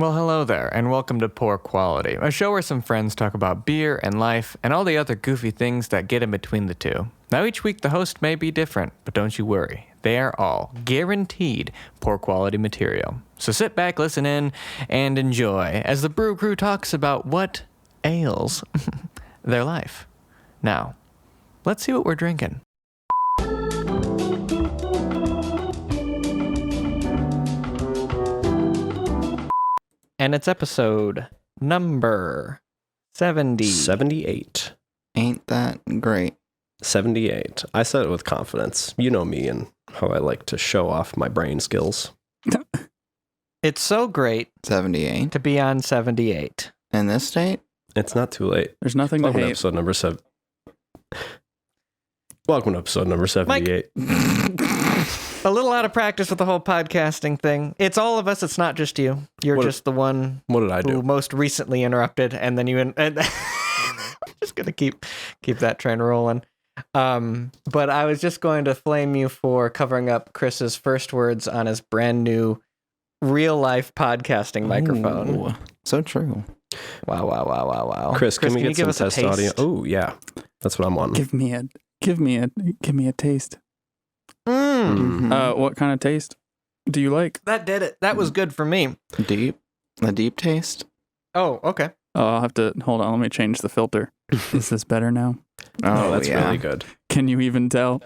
Well, hello there, and welcome to Poor Quality, a show where some friends talk about beer and life and all the other goofy things that get in between the two. Now, each week the host may be different, but don't you worry. They are all guaranteed poor quality material. So sit back, listen in, and enjoy as the Brew Crew talks about what ails their life. Now, let's see what we're drinking. And it's episode number 78. Ain't that great? 78. I said it with confidence. You know me and how I like to show off my brain skills. It's so great 78. to be on 78. In this state? It's not too late. There's nothing to Welcome to hate. episode number 7. Welcome to episode number 78. A little out of practice with the whole podcasting thing. It's all of us. It's not just you. You're just the one What did I who do? most recently interrupted, and then you... And just going to keep that train rolling. But I was just going to flame you for covering up Chris's first words on his brand new real-life podcasting microphone. Ooh, so true. Wow. Chris, can we get some us a test taste? audio? Oh, yeah. That's what I'm wanting. Give me a taste. What kind of taste do you like? That did it. That was good for me. Deep? A deep taste? Oh, okay. Oh, I'll have to hold on. Let me change the filter. Is this better now? Oh, that's yeah. really good. Can you even tell?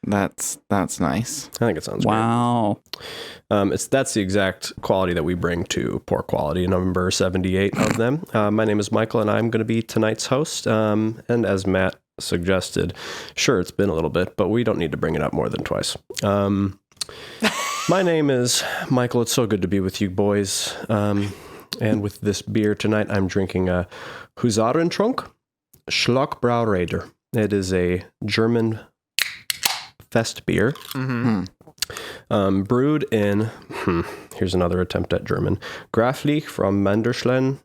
That's nice. I think it sounds Wow. great. That's the exact quality that we bring to Poor Quality, number 78 of them. My name is Michael, and I'm going to be tonight's host. And as Matt suggested, sure, it's been a little bit, but we don't need to bring it up more than twice. My name is Michael. It's so good to be with you boys. And with this beer tonight, I'm drinking a Husarentrunk Schlockbrauräder. It is a German fest beer. Brewed in, here's another attempt at German, Graflich from Manderschlen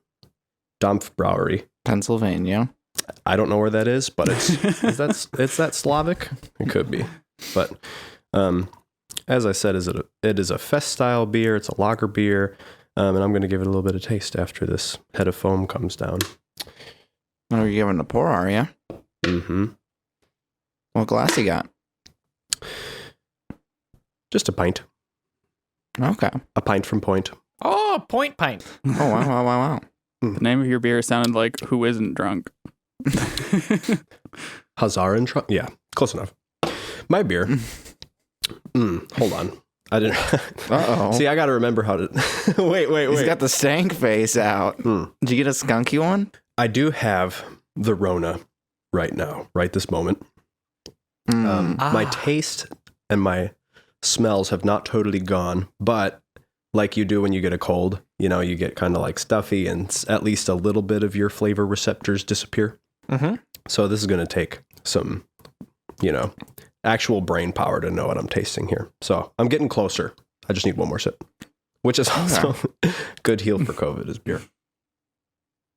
Dampfbrauerei. Pennsylvania. I don't know where that is, but is that Slavic? It could be. But as I said, it is a fest style beer. It's a lager beer. And I'm going to give it a little bit of taste after this head of foam comes down. Oh, you're giving a pour, are you? Mm-hmm. What glass you got? Just a pint. Okay. A pint from Point. Oh, point pint. Oh, wow. The name of your beer sounded like Who Isn't Drunk. Husarentrunk? Yeah, close enough. My beer. Hold on. I didn't. Uh-oh. See, I got to remember how to. Wait. He's got the stank face out. Did you get a skunky one? I do have the Rona right now, right this moment. My taste and my smells have not totally gone, but like you do when you get a cold, you get kind of like stuffy and at least a little bit of your flavor receptors disappear. Mm-hmm. So this is going to take some, actual brain power to know what I'm tasting here. So I'm getting closer. I just need one more sip, which is also good heal for COVID is beer.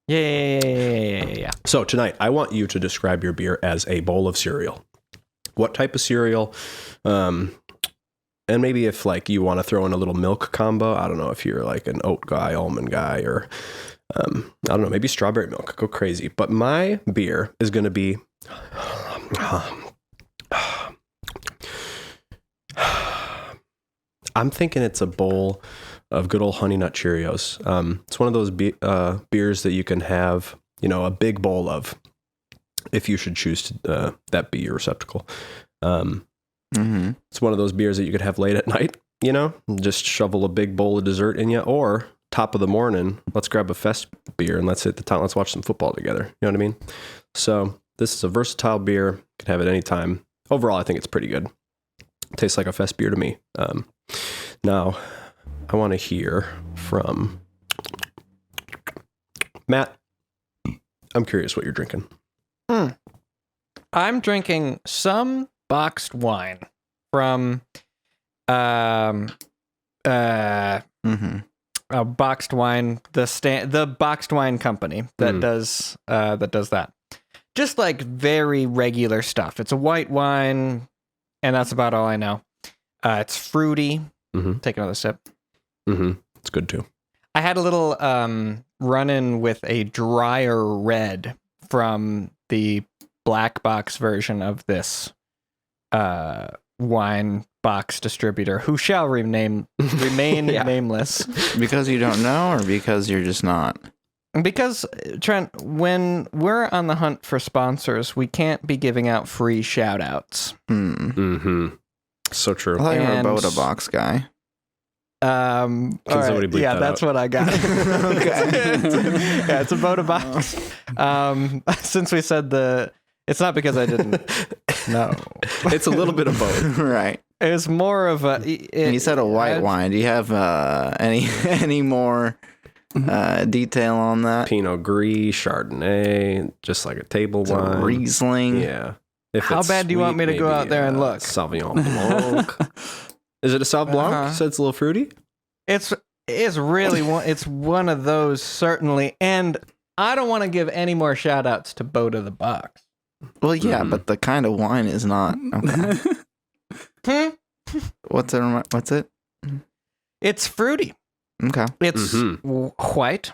Yeah. So tonight, I want you to describe your beer as a bowl of cereal. What type of cereal? And maybe if you want to throw in a little milk combo, I don't know if you're like an oat guy, almond guy, or I don't know, maybe strawberry milk. Go crazy. But my beer is going to be I'm thinking it's a bowl of good old honey nut Cheerios. It's one of those beers that you can have, a big bowl of, if you should choose to, that be your receptacle. It's one of those beers that you could have late at night, just shovel a big bowl of dessert in you, or top of the morning, let's grab a fest beer and let's hit the town. Let's watch some football together. You know what I mean? So this is a versatile beer. You can have it anytime. Overall, I think it's pretty good. It tastes like a fest beer to me. Now, I want to hear from Matt. I'm curious what you're drinking. I'm drinking some boxed wine from a boxed wine, the boxed wine company that does that. Just like very regular stuff. It's a white wine, and that's about all I know. It's fruity. Take another sip. It's good too. I had a little run-in with a drier red from the black box version of this wine box distributor, who shall remain nameless. Because you don't know, or because you're just not? Because, Trent, when we're on the hunt for sponsors, we can't be giving out free shout-outs. Mm-hmm. So true. I thought you were a And- Boda box guy. Can somebody bleep yeah, that that's out? what I got. Okay. Yeah, it's a Boda box. Since we said it's not because I didn't know. It's a little bit of both. Right. It's more of a. And you said a white wine. Do you have any more detail on that? Pinot Gris, Chardonnay, just like a table It's a wine. Riesling. Yeah. If How it's bad do you want me to go maybe, out there and look? Sauvignon Blanc. Is it a Sauv Blanc? Uh-huh. So it's a little fruity? It's really it's one of those, certainly, and I don't want to give any more shout outs to Boda the box. Well, yeah, but the kind of wine is not. Okay. What's it? It's fruity. Okay. It's white,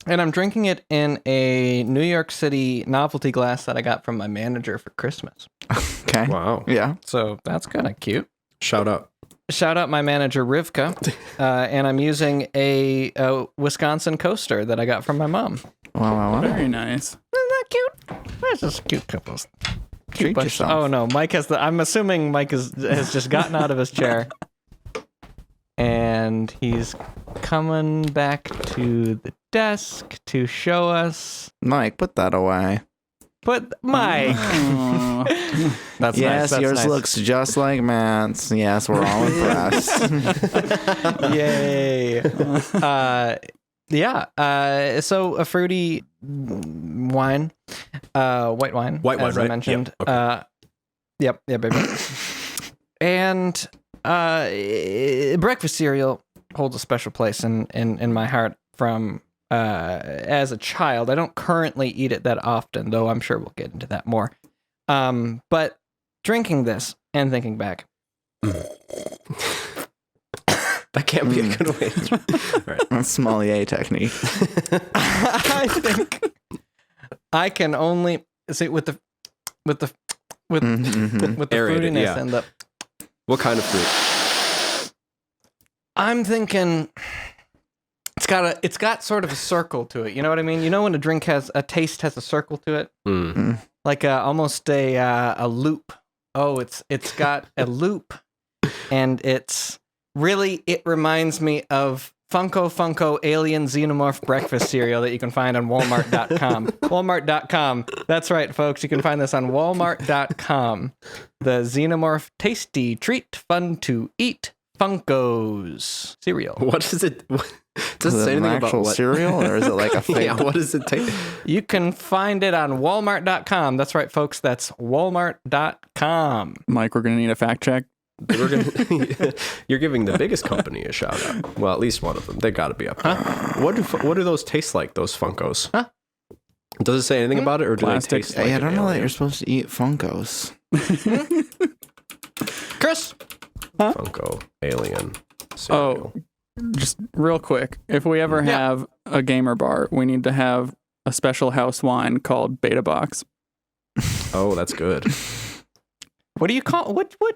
and I'm drinking it in a New York City novelty glass that I got from my manager for Christmas. Okay. Wow. Yeah. So that's kind of cute. Shout out. Shout out my manager Rivka, and I'm using a Wisconsin coaster that I got from my mom. Wow. Very nice. Isn't that cute? That's just a cute couple. Treat bunch- yourself. Oh no, Mike has I'm assuming Mike has just gotten out of his chair, and he's coming back to the desk to show us. Mike, put that away. But Mike, Oh. that's Yes, nice. That's yours nice. looks just like Matt's. Yes, we're all impressed. Yay. Yeah. So a fruity wine, white wine, White wine, as I right? mentioned. Yep, Yeah, baby. And breakfast cereal holds a special place in my heart from as a child. I don't currently eat it that often, though I'm sure we'll get into that more. But drinking this and thinking back, That can't be a good way. Right. That's sommelier technique. I think I can only see with the Mhm. Aerated, fruitiness yeah. and the. What kind of fruit? I'm thinking it's got sort of a circle to it. You know what I mean? You know when a taste has a circle to it, like almost a loop. Oh, it's got a loop, and it reminds me of Funko Alien Xenomorph breakfast cereal that you can find on Walmart.com. Walmart.com. That's right, folks. You can find this on Walmart.com. The Xenomorph tasty treat, fun to eat Funkos cereal. What is it? Does Is it it say an anything about actual what? cereal, or is it like a fake? Yeah, what does it take? You can find it on Walmart.com. That's right, folks. That's Walmart.com. Mike, we're going to need a fact check. You're giving the biggest company a shout out. Well, at least one of them. They got to be up there. What do those taste like? Those Funkos? Huh? Does it say anything about it, or do Plastic. they taste like Hey, I an don't know that alien? you're supposed to eat Funkos. Chris? Funko alien cereal. Just real quick, if we ever Yeah. have a gamer bar, we need to have a special house wine called Beta Box. Oh, that's good. What do you call what you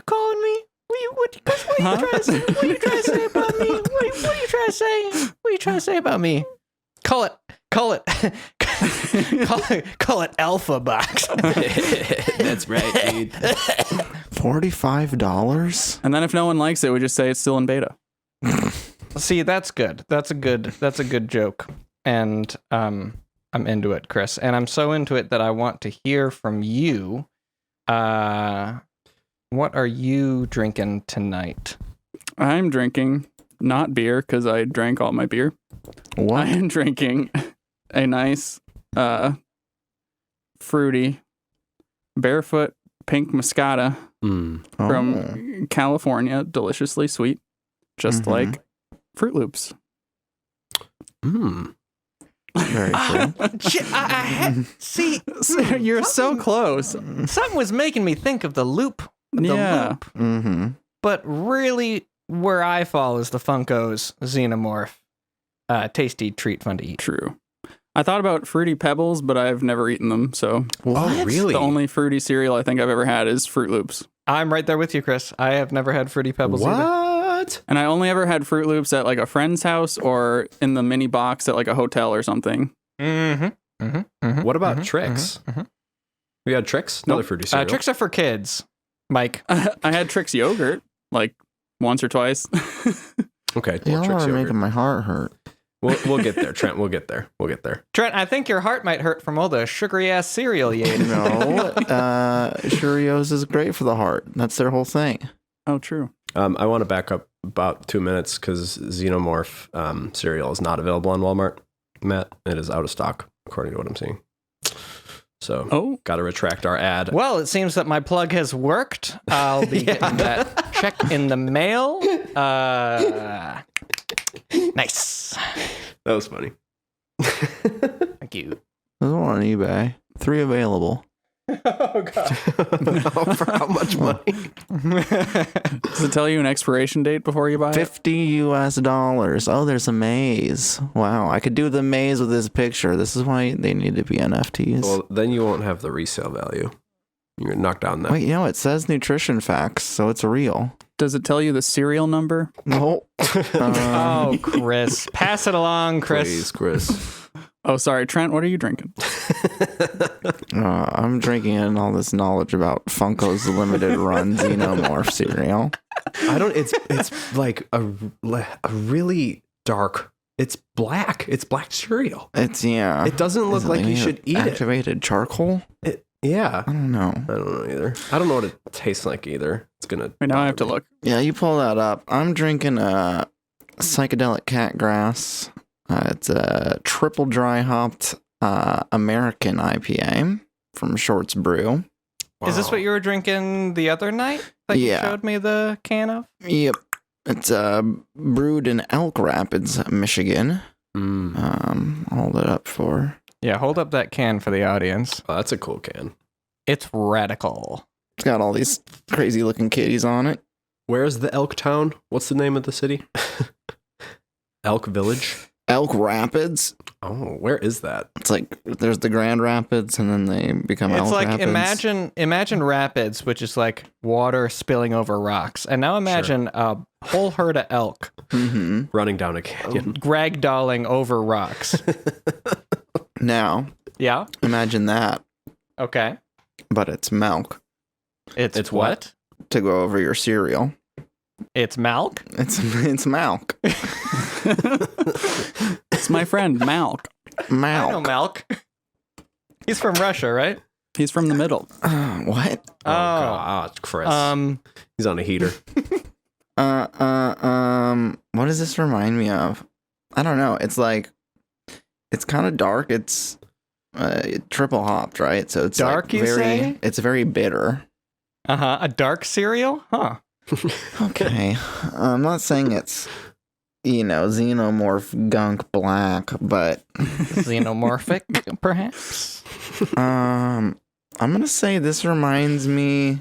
calling me? What are you trying to say? What are you trying to say about me? What are you trying to say? What are you trying to say about me? Call it Alpha Box. That's right, dude. $45? And then if no one likes it, we just say it's still in beta. See, that's good. That's a good joke. And I'm into it, Chris. And I'm so into it that I want to hear from you. What are you drinking tonight? I'm drinking not beer because I drank all my beer. I What? am drinking a nice, fruity, barefoot pink Moscata Mm. from California, deliciously sweet, just Mhm. like Fruit Loops. Mm. Very true. See, You're so close. something was making me think of the loop. Yeah. Loop. Mm-hmm. But really, where I fall is the Funko's Xenomorph. tasty treat, fun to eat. True. I thought about Fruity Pebbles, but I've never eaten them. So Oh, really? the only fruity cereal I think I've ever had is Fruit Loops. I'm right there with you, Chris. I have never had Fruity Pebbles either. What? And I only ever had Fruit Loops at like a friend's house or in the mini box at like a hotel or something. Mm-hmm. Mm-hmm. Mm-hmm. What about Mm-hmm. Trix? Mm-hmm. We had Trix? Another Nope. fruity cereal. Tricks are for kids, Mike. I had Trix yogurt like once or twice. Okay, Y'all well, Trix are yogurt. making my heart hurt. We'll get there, Trent. We'll get there. Trent, I think your heart might hurt from all the sugary ass cereal you ate. No, Cheerios is great for the heart. That's their whole thing. Oh, true. I want to back up about 2 minutes because Xenomorph cereal is not available on Walmart, Matt. It is out of stock, according to what I'm seeing. So, got to retract our ad. Well, it seems that my plug has worked. I'll be getting that check in the mail. Nice. That was funny. Thank you. There's one on eBay. 3 available. Oh, God. For how much money? Does it tell you an expiration date before you buy it? $50. Oh, there's a maze. Wow, I could do the maze with this picture. This is why they need to be NFTs. Well, then you won't have the resale value. You're going to knock down that. Wait, it says nutrition facts, so it's real. Does it tell you the serial number? No. Oh, Chris. Pass it along, Chris. Please, Chris. Oh, sorry, Trent. What are you drinking? I'm drinking in all this knowledge about Funko's limited run Xenomorph cereal. It's like a really dark. It's black. It's black cereal. It doesn't look like you should eat it. Activated charcoal? Yeah. I don't know. I don't know either. I don't know what it tastes like either. It's gonna. Wait, now I have to look. Yeah, you pull that up. I'm drinking a psychedelic cat grass. It's a triple dry hopped American IPA from Shorts Brew. Wow. Is this what you were drinking the other night that you showed me the can of? Yep. It's brewed in Elk Rapids, Michigan. Hold it up for. Yeah, hold up that can for the audience. Oh, that's a cool can. It's radical. It's got all these crazy looking kitties on it. Where's the Elk Town? What's the name of the city? Elk Village. Elk Rapids. Oh, where is that? It's like there's the Grand Rapids, and then they become It's Elk like Rapids. imagine rapids, which is like water spilling over rocks, and now imagine a whole herd of elk Running down a canyon. ragdolling over rocks. Now, Yeah. imagine that, Okay. but it's milk It's what? to go over your cereal. It's milk. It's milk. It's my friend Malk. I know Milk. milk. He's from Russia, right? He's from the middle. What? Oh, God, Chris. He's on a heater. What does this remind me of? I don't know. It's like, it's kind of dark. It's triple hopped, right? So it's Dark, like you very, say? it's very bitter. A dark cereal? Huh. Okay. I'm not saying it's, Xenomorph gunk black, but Xenomorphic, perhaps? I'm gonna say this reminds me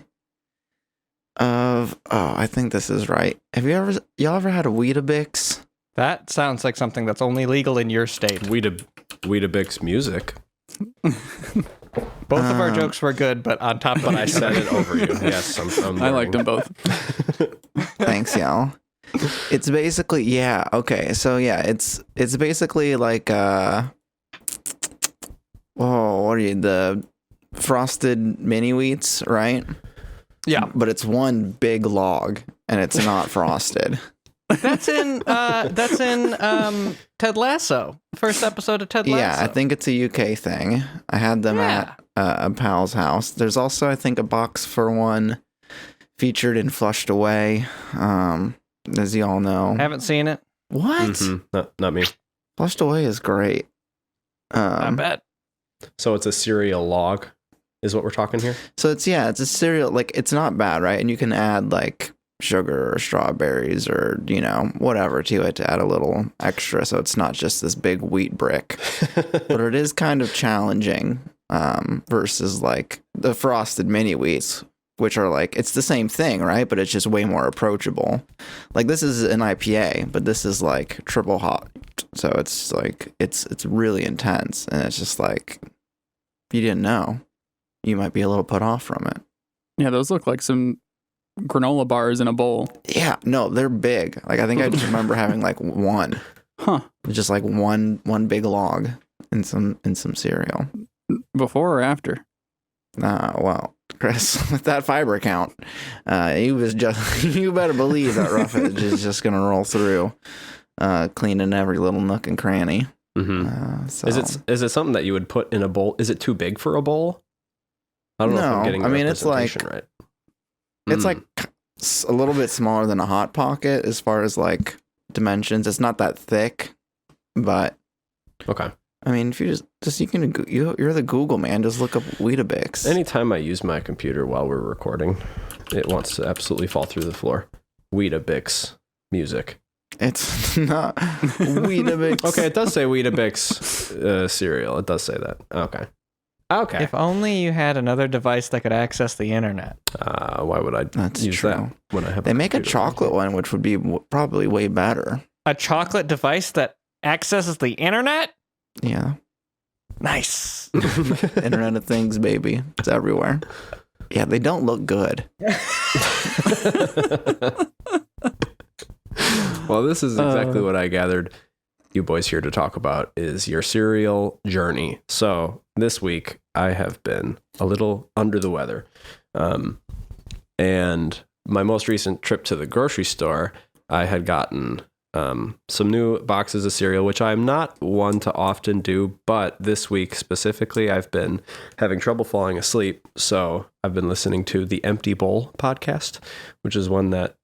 of, I think this is right. Y'all ever had a Weetabix? That sounds like something that's only legal in your state. Weetabix music. Both of our jokes were good, but on top of But I said it over you. Yes, I'm I liked them both. Thanks, y'all. It's basically, it's basically like what are you, the frosted mini wheats, right? Yeah. But it's one big log and it's not frosted. That's in Ted Lasso. First episode of Ted Lasso. Yeah, I think it's a UK thing. I had them at a pal's house. There's also, I think, a box for one featured in Flushed Away. As you all know. Haven't seen it. What? Mm-hmm. Not me. Flushed Away is great. I bet. So it's a cereal log, is what we're talking here? So it's a cereal, like, it's not bad, right? And you can add like sugar or strawberries or, whatever to it to add a little extra. So it's not just this big wheat brick, but it is kind of challenging versus like the frosted mini wheats, which are like, it's the same thing, right? But it's just way more approachable. Like this is an IPA, but this is like triple hop So it's like it's really intense, and it's just like if you didn't know, you might be a little put off from it. Yeah, those look like some granola bars in a bowl. Yeah, no, they're big. Like I think I just remember having like one, Huh. just like one big log in some cereal. Before or after? Well, Chris, with that fiber count, he was just you better believe that Roughage is just gonna roll through, cleaning every little nook and cranny. Mm-hmm. So. Is it something that you would put in a bowl? Is it too big for a bowl? I don't know if I'm getting the representation right. It's like a little bit smaller than a Hot Pocket as far as like dimensions. It's not that thick, but okay. I mean, if you just you can you're the Google man. Just look up Weetabix. Anytime I use my computer while we're recording, it wants to absolutely fall through the floor. Weetabix music. It's not Weetabix. Okay, it does say Weetabix cereal. It does say that. Okay. If only you had another device that could access the internet. Why would I use that when I have? They make a chocolate one, which would be probably way better. A chocolate device that accesses the internet? Yeah. Nice. Internet of Things, baby. It's everywhere. Yeah, they don't look good. Well, this is exactly what I gathered you boys here to talk about is your cereal journey. So this week I have been a little under the weather. And my most recent trip to the grocery store, I had gotten some new boxes of cereal, which I'm not one to often do, but this week specifically, I've been having trouble falling asleep. So I've been listening to the Empty Bowl podcast, which is one that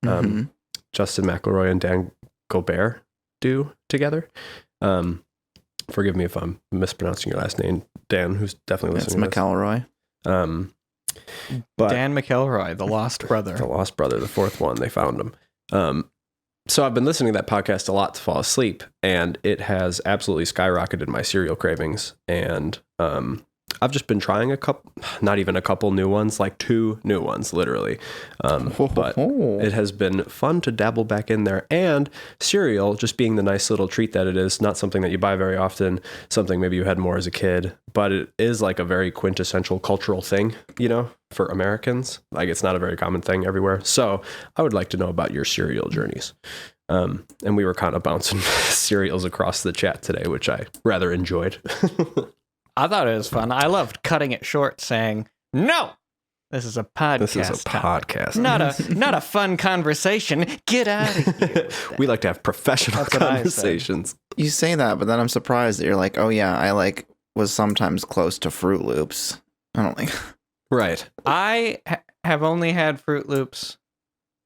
Justin McElroy and Dan Gobert do together. Forgive me if I'm mispronouncing your last name, Dan, who's definitely listening. It's McElroy. But Dan McElroy, the lost brother. The lost brother, the fourth one, they found him. So I've been listening to that podcast a lot to fall asleep, and it has absolutely skyrocketed my cereal cravings. And I've just been trying not even a couple new ones, like 2 new ones, literally. But it has been fun to dabble back in there. And cereal, just being the nice little treat that it is, not something that you buy very often, something maybe you had more as a kid, but it is like a very quintessential cultural thing, for Americans. Like it's not a very common thing everywhere. So I would like to know about your cereal journeys. And we were kind of bouncing cereals across the chat today, which I rather enjoyed. I thought it was fun. I loved cutting it short, saying, "No, this is a podcast. This is a podcast, not a fun conversation. Get out of here." We like to have professional conversations. You say that, but then I'm surprised that you're like, "Oh yeah, I was sometimes close to Fruit Loops." I don't think. Right. I have only had Fruit Loops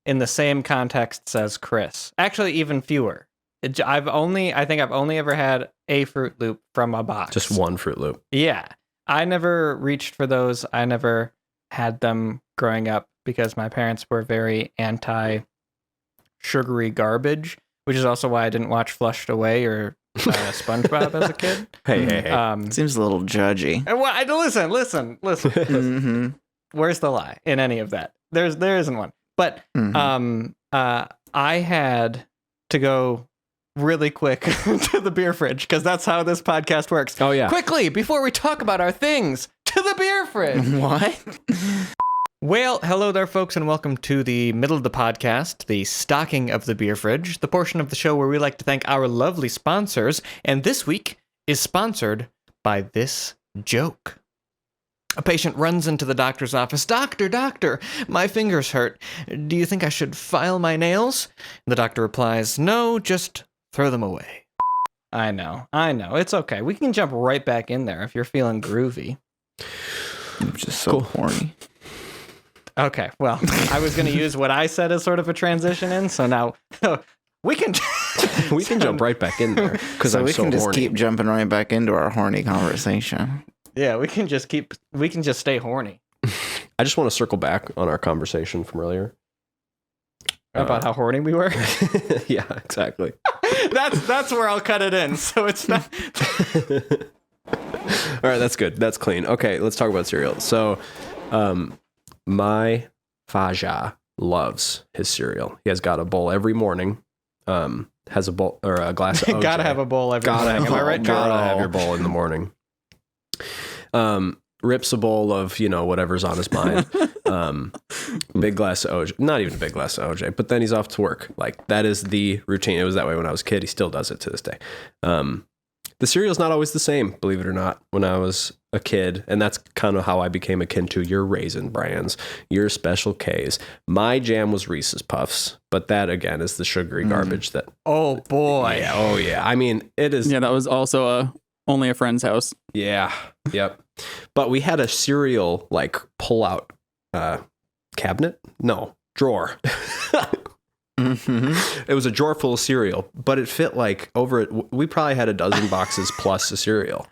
in the same contexts as Chris. Actually, even fewer. I think I've only ever had a Fruit Loop from a box. Just one Fruit Loop. Yeah. I never reached for those. I never had them growing up because my parents were very anti-sugary garbage, which is also why I didn't watch Flushed Away or SpongeBob as a kid. Hey. Seems a little judgy. Listen. Mm-hmm. Where's the lie in any of that? There isn't one. But I had to go really quick to the beer fridge because that's how this podcast works. Oh yeah. Quickly, before we talk about our things, to the beer fridge. What? Well, hello there, folks, and welcome to the middle of the podcast, the stocking of the beer fridge, the portion of the show where we like to thank our lovely sponsors. And this week is sponsored by this joke. A patient runs into the doctor's office. Doctor, my fingers hurt. Do you think I should file my nails? The doctor replies, no, just throw them away. I know. It's okay. We can jump right back in there if you're feeling groovy. I'm just so horny. Okay, well, I was going to use what I said as sort of a transition in, so now we can jump right back in there because I'm so horny. So we can just keep jumping right back into our horny conversation. Yeah, we can just stay horny. I just want to circle back on our conversation from earlier. About how horny we were? Yeah, exactly. That's where I'll cut it in, so it's not... All right, that's good. That's clean. Okay, let's talk about cereal. So, my Faja loves his cereal. He has got a bowl every morning. has a bowl or a glass of OJ. Gotta have a bowl every Gotta morning. have, Am I right, gotta Drew? have your bowl in the morning. Rips a bowl of, whatever's on his mind. Big glass of OJ. Not even a big glass of OJ, but then he's off to work. Like, that is the routine. It was that way when I was a kid. He still does it to this day. The cereal's not always the same, believe it or not, when I was a kid. And that's kind of how I became akin to your Raisin Brands, your Special K's. My jam was Reese's Puffs, but that, again, is the sugary garbage that... Oh, boy. Yeah, oh, yeah. I mean, it is... Yeah, that was also only a friend's house. Yeah, yep. But we had a cereal, like, pull-out cabinet? No, drawer. Mm-hmm. It was a drawer full of cereal, but it fit like over it. We probably had a dozen boxes plus a cereal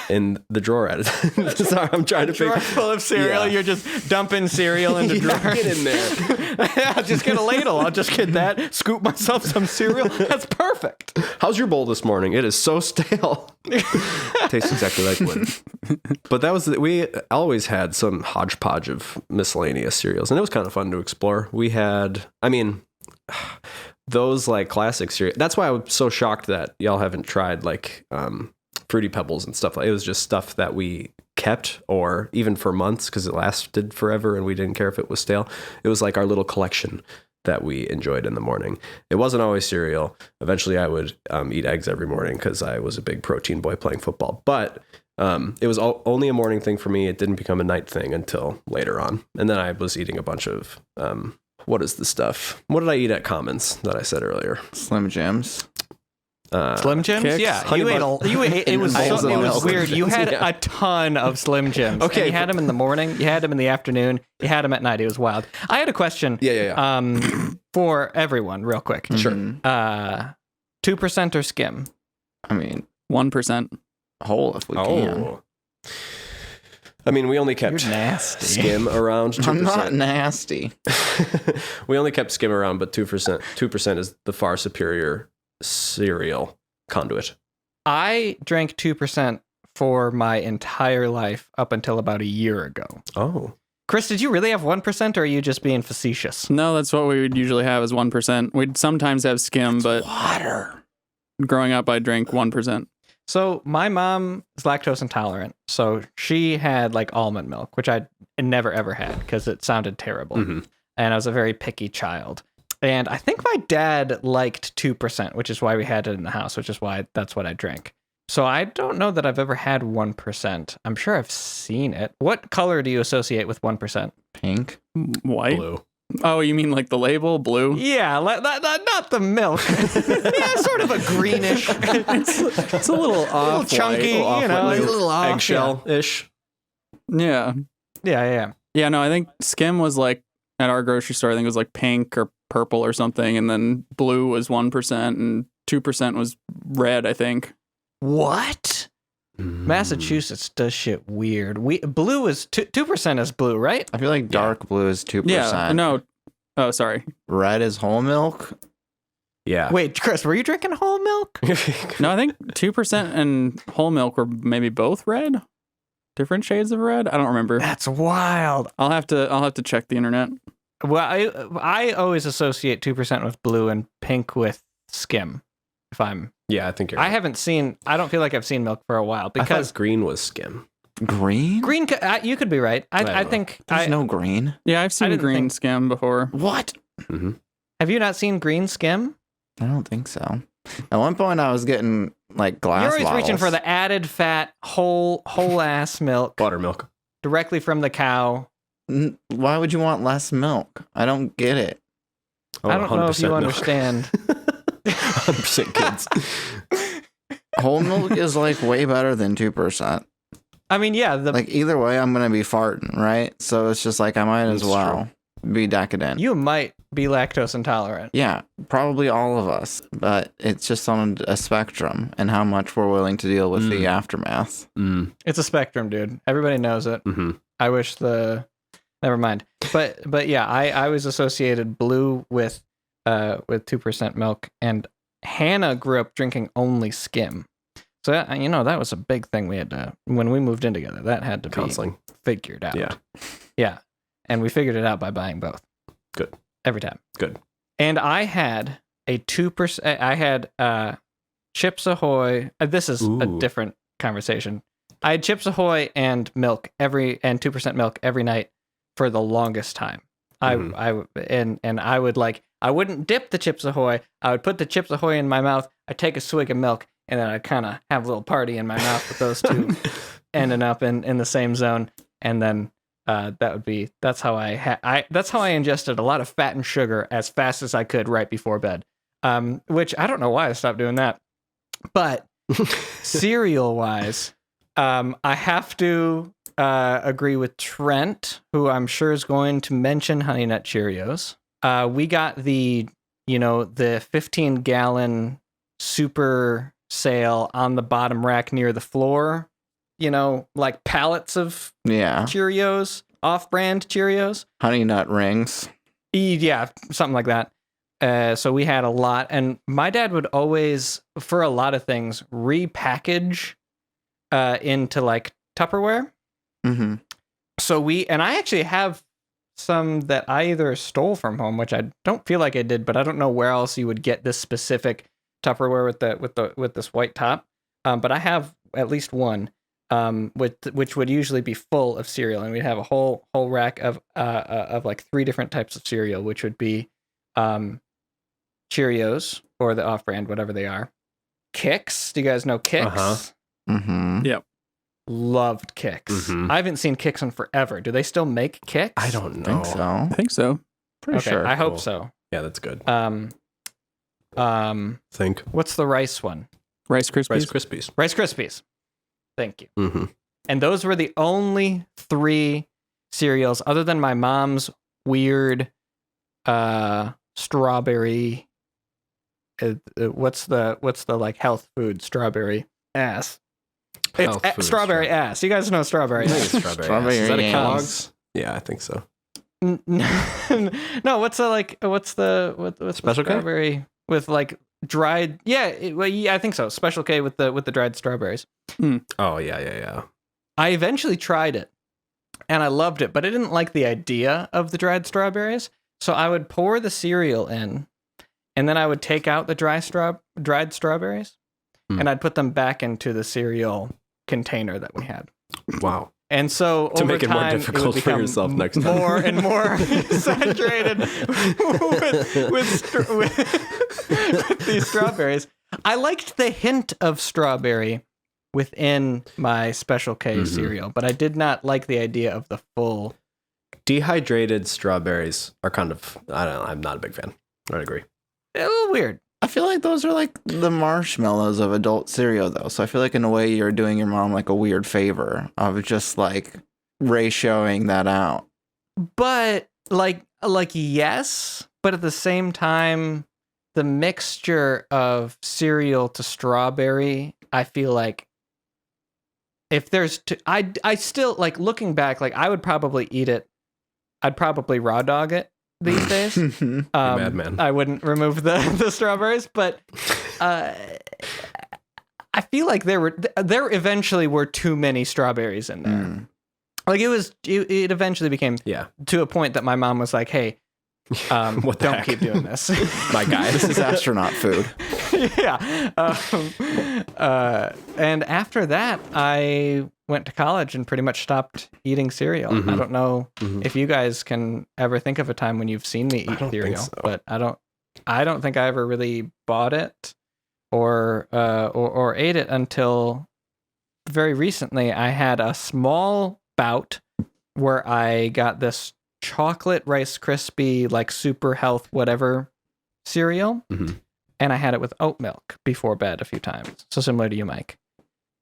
in the drawer at it. Sorry, I'm trying to Drawer figure. full of cereal. Yeah. You're just dumping cereal into drawers. Get in there. I'll just get a ladle. I'll just get that. Scoop myself some cereal. That's perfect. How's your bowl this morning? It is so stale. Tastes exactly like wood. But that was we always had some hodgepodge of miscellaneous cereals, and it was kind of fun to explore. We had, those like classic cereal. That's why I was so shocked that y'all haven't tried like Fruity Pebbles and stuff. Like, it was just stuff that we kept, or even for months, because it lasted forever and we didn't care if it was stale. It was like our little collection that we enjoyed in the morning. It wasn't always cereal. Eventually I would eat eggs every morning because I was a big protein boy playing football. But it was only a morning thing for me. It didn't become a night thing until later on. And then I was eating a bunch of, what is the stuff? What did I eat at Commons that I said earlier? Slim Jims. Slim Jims? Kicks? Yeah. Honey You ate it was bowls of milk. weird. You had Yeah. a ton of Slim Jims. Okay. And you had them in the morning. You had them in the afternoon. You had them at night. It was wild. I had a question. Yeah. For everyone, real quick. Sure. Mhm. 2% or skim? I mean, 1%. whole if we can. Oh. I mean, we only kept You're nasty. skim around 2%. I'm not nasty. We only kept skim around, but 2%. 2% is the far superior cereal conduit. I drank 2% for my entire life up until about a year ago. Oh. Chris, did you really have 1% or are you just being facetious? No, that's what we would usually have is 1%. We'd sometimes have skim, but Water. growing up, I drank 1%. So my mom is lactose intolerant. So she had like almond milk, which I never ever had because it sounded terrible. Mhm. And I was a very picky child. And I think my dad liked 2%, which is why we had it in the house, which is why that's what I drank. So I don't know that I've ever had 1%. I'm sure I've seen it. What color do you associate with 1%? Pink. White? Blue. Oh, you mean like the label? Blue? Yeah, not the milk. Yeah, sort of a greenish. It's a little off. A little chunky, Little you know, off-white, a little off. eggshell-ish. Yeah. Yeah. Yeah, no, I think skim was like at our grocery store, I think it was like pink or purple or something. And then blue was 1% and 2% was red, I think. What? Massachusetts does shit weird. Blue is 2% is blue, right? I feel like dark blue is 2%. Yeah, no. Oh, sorry. Red is whole milk. Yeah. Wait, Chris, were you drinking whole milk? No, I think 2% and whole milk were maybe both red. Different shades of red. I don't remember. That's wild. I'll have to check the internet. Well, I always associate 2% with blue and pink with skim. If I'm, Yeah, I think you're I right. haven't seen. I don't feel like I've seen milk for a while I because thought green was skim. Green? green. You could be right. I I don't know. think. There's no green. Yeah, I've seen didn't green think- skim before. What? Mm-hmm. Have you not seen green skim? I don't think so. At one point, I was getting like glass You're always bottles. reaching for the added fat, whole ass milk Buttermilk. directly from the cow. Why would you want less milk? I don't get it. Oh, I don't know if you 100% milk. understand. 100% kids. Whole milk is like way better than 2%. I mean, yeah, Like either way, I'm gonna be farting, right? So it's just like I might as That's well be decadent. you might be lactose intolerant. Yeah, probably all of us, but it's just on a spectrum and how much we're willing to deal with the aftermath. Mm. It's a spectrum, dude. Everybody knows it. Mm-hmm. I wish never mind. But yeah, I always associated blue with 2% milk, and Hannah grew up drinking only skim. So that was a big thing we had to, when we moved in together, that had to Counseling. be figured out. Yeah. Yeah. And we figured it out by buying both. Good. Every time. Good. And I had a 2%. I had Chips Ahoy. This is a Ooh. different conversation. I had Chips Ahoy and milk and 2% milk every night for the longest time. I wouldn't dip the Chips Ahoy. I would put the Chips Ahoy in my mouth. I'd take a swig of milk, and then I'd kind of have a little party in my mouth with those two ending up in the same zone. And then that's how I ingested a lot of fat and sugar as fast as I could right before bed. Which I don't know why I stopped doing that. But cereal wise, I have to agree with Trent, who I'm sure is going to mention Honey Nut Cheerios. We got the 15-gallon super sale on the bottom rack near the floor, like pallets of Cheerios, off-brand Cheerios. Honey Nut rings. Yeah, something like that. So we had a lot, and my dad would always, for a lot of things, repackage into like Tupperware. Mm-hmm. So I actually have some that I either stole from home, which I don't feel like I did, but I don't know where else you would get this specific Tupperware with this white top. But I have at least one, which would usually be full of cereal, and we'd have a whole rack of like 3 different types of cereal, which would be Cheerios or the off-brand, whatever they are. Kix. Do you guys know Kix? Uh-huh. Mm-hmm. Yep. Loved Kix. Mhm. I haven't seen Kix in forever. Do they still make Kix? I don't I know. think so. I think so. Pretty Okay, sure. I hope Cool. so. Yeah, that's good. Think. What's the rice one? Rice Krispies. Rice Krispies. Rice Krispies. Thank you. Mm-hmm. And those were the only 3 cereals, other than my mom's weird strawberry. What's the like health food strawberry ass? It's Health food strawberry ass. You guys know strawberry I think ass. it's strawberry. Strawberry Ass. Is that a yams. Kellogg's? Yeah, I think so. No, what's the Special K? strawberry with like dried? Yeah, yeah, I think so. Special K with the dried strawberries. Oh yeah. I eventually tried it, and I loved it, but I didn't like the idea of the dried strawberries. So I would pour the cereal in, and then I would take out the dried strawberries, and I'd put them back into the cereal container that we had. Wow. And so To over make it more time, difficult would for become yourself next time. more and more saturated with these strawberries. I liked the hint of strawberry within my Special K cereal, but I did not like the idea of the full. Dehydrated strawberries are kind of, I don't know, I'm not a big fan. I'd agree. A little weird. I feel like those are like the marshmallows of adult cereal, though. So I feel like in a way you're doing your mom like a weird favor of just like ratioing that out. But like yes, but at the same time, the mixture of cereal to strawberry, I feel like if there's I still like looking back, like I would probably eat it. I'd probably raw dog it these days. Madman. I wouldn't remove the strawberries, but I feel like there eventually were too many strawberries in there. Like it eventually became to a point that my mom was like, "Hey, What the don't heck? keep doing this, My guy. This is astronaut food. yeah. And after that, I went to college and pretty much stopped eating cereal. I don't know if you guys can ever think of a time when you've seen me eat don't think cereal, so. but I don't think I ever really bought it or ate it until very recently. I had a small bout where I got this chocolate Rice Krispie, like super health whatever cereal, and I had it with oat milk before bed a few times. So similar to you, Mike.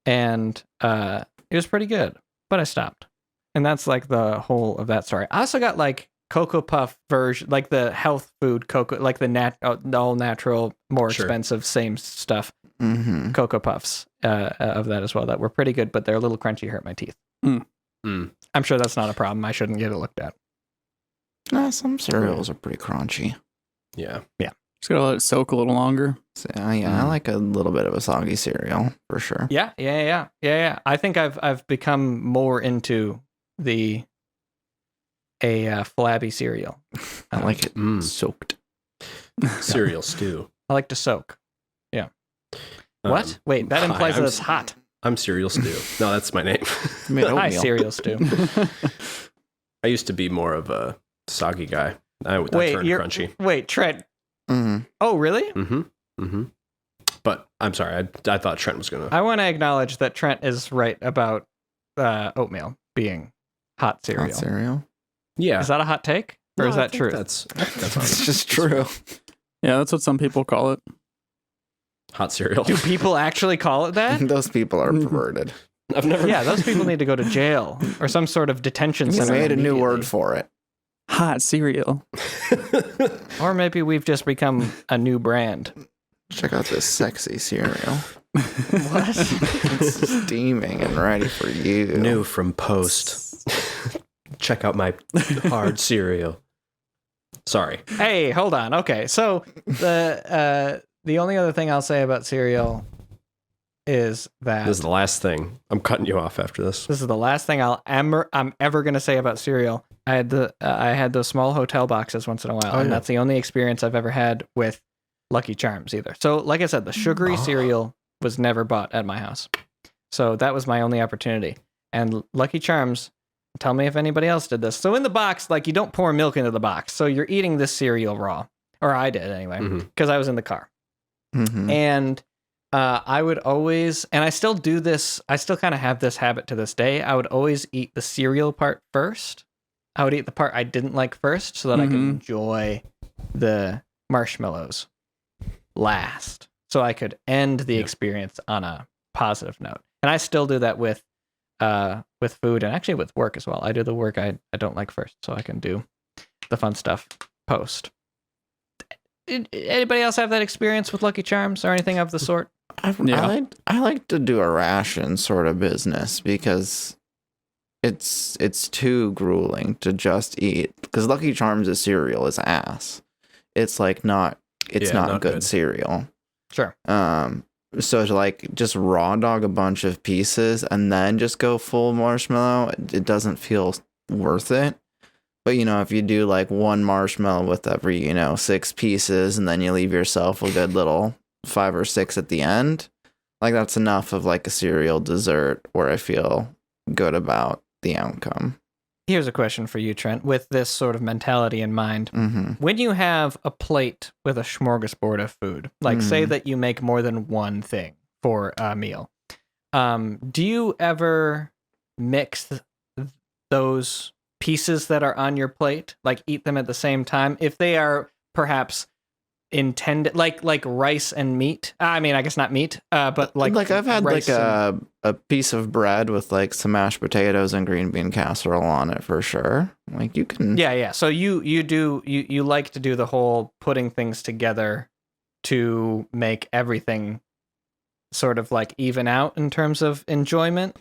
And it was pretty good, but I stopped. And that's like the whole of that story. I also got like Cocoa Puff version, like the health food cocoa, like the all natural, more expensive, same stuff. Cocoa Puffs of that as well that were pretty good, but they're a little crunchy, hurt my teeth. I'm sure that's not a problem. I shouldn't get it looked at. Nah, some cereals are pretty crunchy. Yeah. Just gotta let it soak a little longer. So, yeah, I like a little bit of a soggy cereal for sure. Yeah. I think I've become more into a flabby cereal. I like it soaked. Cereal stew. I like to soak. Yeah. What? Wait, that implies hi, that it's hot. I'm Cereal Stew. No, that's my name. Made Hi, oatmeal. cereal stew. I used to be more of a soggy guy. I turned crunchy. Wait, Trent. Mm-hmm. Oh, really? But I'm sorry. I thought Trent was gonna. I want to acknowledge that Trent is right about oatmeal being hot cereal. Hot cereal. Yeah. Is that a hot take? Or No, is I that think true? That's It's just true. Yeah, that's what some people call it. hot cereal. Do people actually call it that? Those people are perverted. I've never. Yeah, those people need to go to jail or some sort of detention We center. made a new immediately. word for it. Hot cereal. Or maybe we've just become a new brand. Check out this sexy cereal. What? It's steaming and ready for you. New from Post. Check out my hard cereal. Sorry. Hey, hold on. Okay, so the only other thing I'll say about cereal is that This is the last thing. I'm cutting you off after this. this is the last thing I'm ever going to say about cereal. I had those small hotel boxes once in a while, Oh, and yeah. that's the only experience I've ever had with Lucky Charms either. So, like I said, the sugary cereal was never bought at my house. So that was my only opportunity. And Lucky Charms, tell me if anybody else did this. So in the box, like you don't pour milk into the box. So you're eating this cereal raw. Or I did anyway, because I was in the car. Mm-hmm. And I would always, and I still do this, I still kind of have this habit to this day. I would always eat the cereal part first. I would eat the part I didn't like first so that I could enjoy the marshmallows last. So I could end the experience on a positive note. And I still do that with food and actually with work as well. I do the work I don't like first so I can do the fun stuff post. Anybody else have that experience with Lucky Charms or anything of the sort? I like to do a ration sort of business because it's too grueling to just eat. Because Lucky Charms' cereal is ass. It's like not not good good. cereal. Sure. So to like just raw dog a bunch of pieces and then just go full marshmallow, it doesn't feel worth it. But if you do like one marshmallow with every 6 pieces, and then you leave yourself a good little 5 or 6 at the end, like that's enough of like a cereal dessert where I feel good about the outcome. Here's a question for you, Trent, with this sort of mentality in mind. Mm-hmm. When you have a plate with a smorgasbord of food, like say that you make more than one thing for a meal, do you ever mix those pieces that are on your plate, like eat them at the same time, if they are perhaps intended, like rice and meat? I mean, I guess not meat, but like I've had rice like a piece of bread with like some mashed potatoes and green bean casserole on it for sure. Like you can. Yeah. So you like to do the whole putting things together to make everything sort of like even out in terms of enjoyment.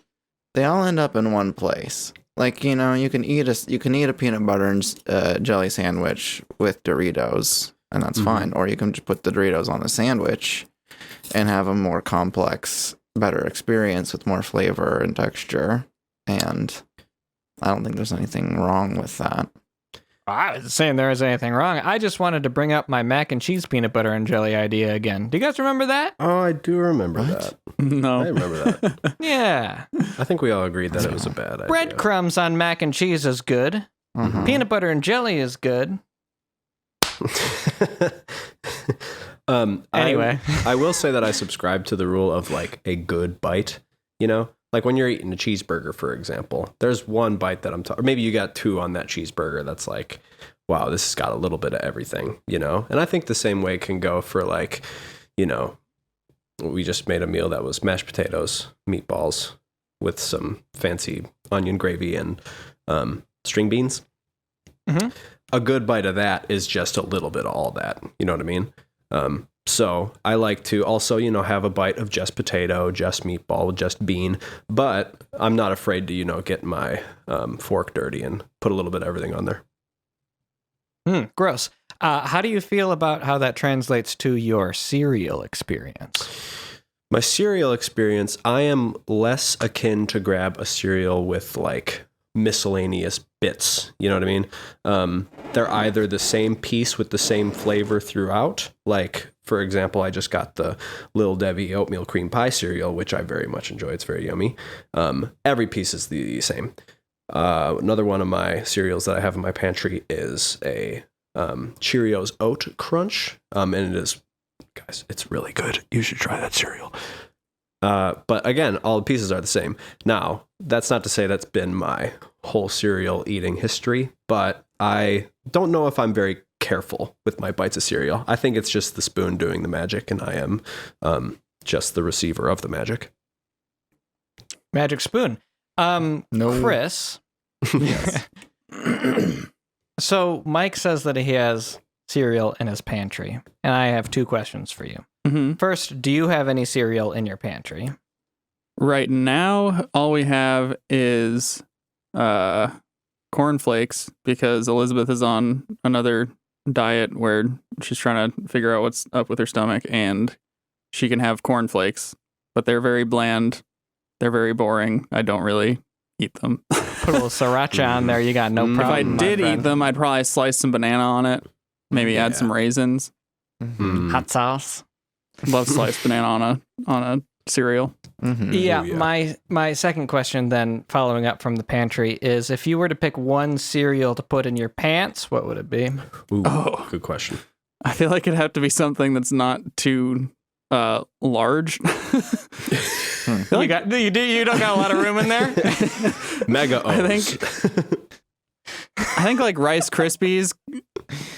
They all end up in one place. Like you can eat a peanut butter and jelly sandwich with Doritos, and that's fine. Or you can just put the Doritos on the sandwich and have a more complex, better experience with more flavor and texture. And I don't think there's anything wrong with that. I wasn't saying there is anything wrong. I just wanted to bring up my mac and cheese peanut butter and jelly idea again. Do you guys remember that? Oh, I do remember that. No. I remember that. Yeah. I think we all agreed that it was a bad idea. Breadcrumbs on mac and cheese is good. Mhm. Peanut butter and jelly is good. Anyway. I will say that I subscribe to the rule of like a good bite. Like when you're eating a cheeseburger, for example, there's one bite that or maybe you got 2 on that cheeseburger. That's like, wow, this has got a little bit of everything, And I think the same way can go for like, we just made a meal that was mashed potatoes, meatballs with some fancy onion gravy and string beans. Mhm. A good bite of that is just a little bit of all that. You know what I mean? So I like to also, have a bite of just potato, just meatball, just bean, but I'm not afraid to, get my fork dirty and put a little bit of everything on there. Gross. How do you feel about how that translates to your cereal experience? My cereal experience, I am less akin to grab a cereal with like miscellaneous bits. You know what I mean? They're either the same piece with the same flavor throughout. Like, For example, I just got the Little Debbie oatmeal cream pie cereal, which I very much enjoy. It's very yummy. Every piece is the same. Another one of my cereals that I have in my pantry is a Cheerios Oat Crunch, and it is, guys, it's really good. You should try that cereal. But again, all the pieces are the same. Now, that's not to say that's been my whole cereal eating history, but I don't know if I'm very careful with my bites of cereal. I think it's just the spoon doing the magic, and I am just the receiver of the magic. Magic spoon. No. Chris. Yes. So Mike says that he has cereal in his pantry, and I have 2 questions for you. Mm-hmm. First, do you have any cereal in your pantry? Right now, all we have is cornflakes because Elizabeth is on another diet where she's trying to figure out what's up with her stomach, and she can have cornflakes, but they're very bland. They're very boring. I don't really eat them. Put a little sriracha on there. You got no If problem. I my did eat friend. them, I'd probably slice some banana on it. Maybe add Yeah. some raisins. Mm-hmm. Hot sauce. Love sliced banana on a cereal. Mm-hmm. Yeah, Ooh, yeah. my second question then, following up from the pantry, is if you were to pick one cereal to put in your pants, what would it be? Ooh, Oh. good question. I feel like it'd have to be something that's not too large. You don't got a lot of room in there? Mega O's. I think like Rice Krispies.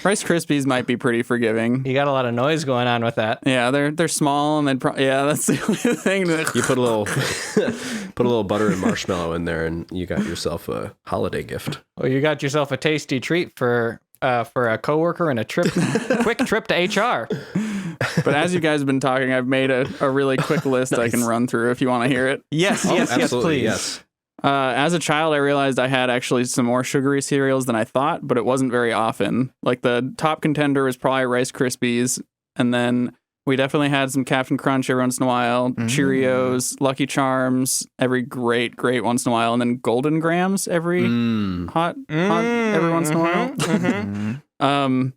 Rice Krispies might be pretty forgiving. You got a lot of noise going on with that. Yeah, they're small and they'd that's the only thing that You put a little butter and marshmallow in there, and you got yourself a holiday gift. Well, you got yourself a tasty treat for a coworker and a quick trip to HR. But as you guys have been talking, I've made a really quick list I can run through if you want to hear it. Yes, yes, Absolutely, please. yes. As a child, I realized I had actually some more sugary cereals than I thought, but it wasn't very often. Like the top contender was probably Rice Krispies, and then we definitely had some Captain Crunch every once in a while, Cheerios, Lucky Charms, every great once in a while, and then Golden Grams every hot every once in a while. Mm-hmm.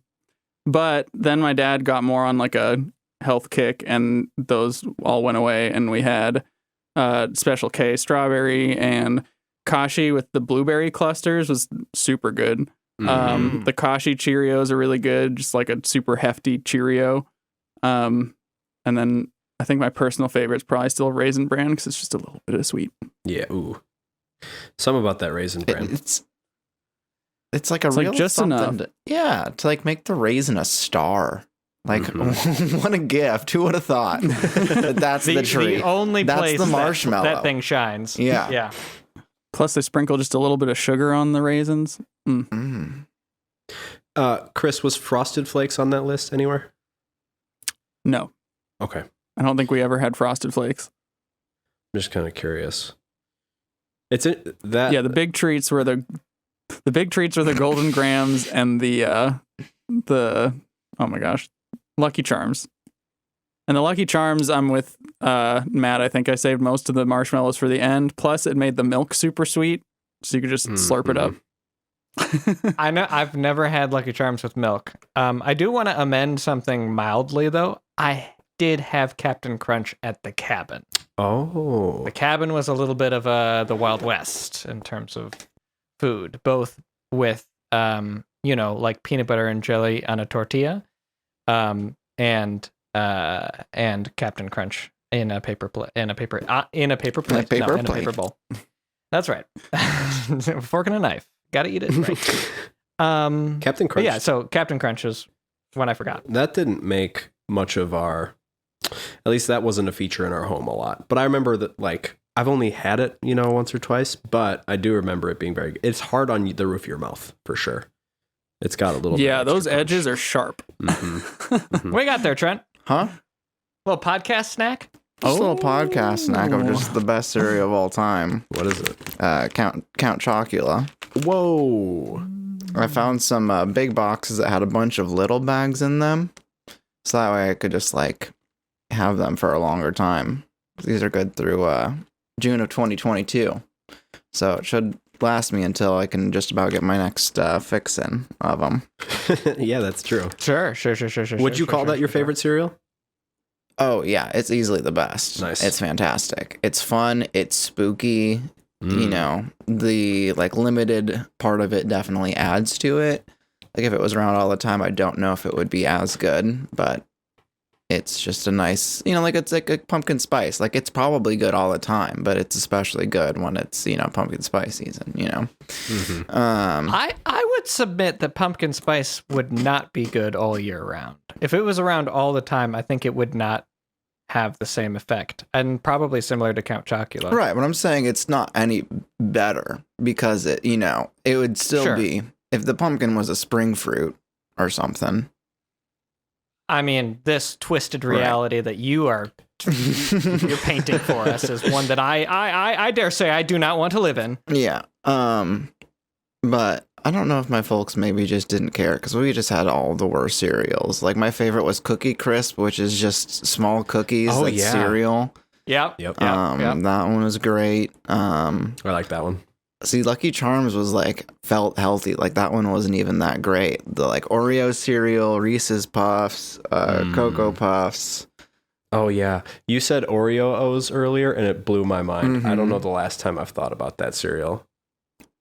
But then my dad got more on like a health kick, and those all went away, and we had Special K strawberry and Kashi with the blueberry clusters was super good. The Kashi Cheerios are really good, just like a super hefty Cheerio. And then I think my personal favorite is probably still Raisin Bran because it's just a little bit of sweet. Yeah, ooh. Some about that Raisin Bran. It's like a It's like real just something enough. to like make the raisin a star. Like what a gift! Who would have thought? But that's the treat. The only That's place the marshmallow. that thing shines. Yeah. Yeah. Plus, they sprinkle just a little bit of sugar on the raisins. Mm. Chris, was Frosted Flakes on that list anywhere? No, Okay. I don't think we ever had Frosted Flakes. I'm just kind of curious. It's that. Yeah, the big treats were the Golden Grams and the oh my gosh, Lucky Charms. And the Lucky Charms, I'm with Matt. I think I saved most of the marshmallows for the end. Plus, it made the milk super sweet, so you could just slurp it up. I know I've never had Lucky Charms with milk. I do want to amend something mildly though. I did have Captain Crunch at the cabin. Oh. The cabin was a little bit of the Wild West in terms of food, both with like peanut butter and jelly on a tortilla, and Captain Crunch in a paper plate. No, in a paper bowl. That's right. Fork and a knife. Got to eat it right. Captain but Crunch. yeah, so Captain Crunch is one I forgot. That didn't make much of our. At least that wasn't a feature in our home a lot. But I remember that, like, I've only had it, once or twice, but I do remember it being very good. It's hard on the roof of your mouth, for sure. It's got a little bit of those extra edges are sharp. punch. What you got there, Trent? Huh? Little podcast snack? Just a little podcast snack of just the best cereal of all time. What is it? Count Chocula. Whoa. I found some big boxes that had a bunch of little bags in them, so that way I could just like have them for a longer time. These are good through June of 2022, so it should last me until I can just about get my next fix in of them. Yeah, that's true. Sure. Would you call that your favorite cereal? Oh yeah, it's easily the best. Nice. It's fantastic. It's fun. It's spooky. You know, the like limited part of it definitely adds to it. Like if it was around all the time, I don't know if it would be as good, but it's just a nice, you know, like it's like a pumpkin spice. Like it's probably good all the time, but it's especially good when it's, you know, pumpkin spice season, you know. I would submit that pumpkin spice would not be good all year round. If it was around all the time, I think it would not have the same effect, and probably similar to Count Chocula. Right, but I'm saying it's not any better because it, you know, it would still be if the pumpkin was a spring fruit or something. I mean, this twisted reality that you're painting for us is one that I dare say I do not want to live in. Yeah. But I don't know if my folks maybe just didn't care because we just had all the worst cereals. Like my favorite was Cookie Crisp, which is just small cookies. Oh, that's yeah. cereal. Yep. That one was great. I like that one. See, Lucky Charms was like felt healthy. Like that one wasn't even that great. The like Oreo cereal, Reese's Puffs, Cocoa Puffs. Oh yeah, you said Oreo O's earlier, and it blew my mind. I don't know the last time I've thought about that cereal.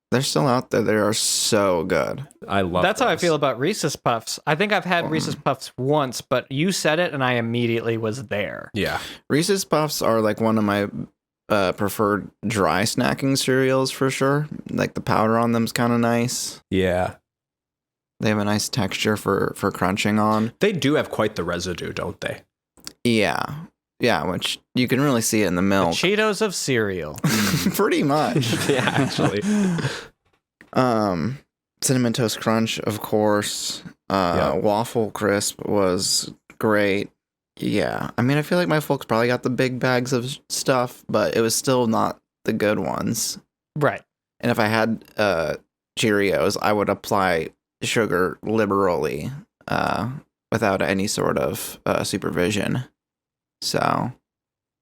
They're still out there. They are so good. I love. That's how I those. feel about Reese's Puffs. I think I've had Reese's Puffs once, but you said it, and I immediately was there. Yeah, Reese's Puffs are like one of my preferred dry snacking cereals for sure. Like the powder on them's kind of nice. yeah. They have a nice texture for crunching on. They do have quite the residue, don't they? Yeah. Yeah, which you can really see it in the milk. Cheetos of cereal. Pretty much. Yeah, actually. Cinnamon Toast Crunch, of course. Waffle Crisp was great. Yeah. I mean, I feel like my folks probably got the big bags of stuff, but it was still not the good ones. Right. And if I had Cheerios, I would apply sugar liberally without any sort of supervision. So,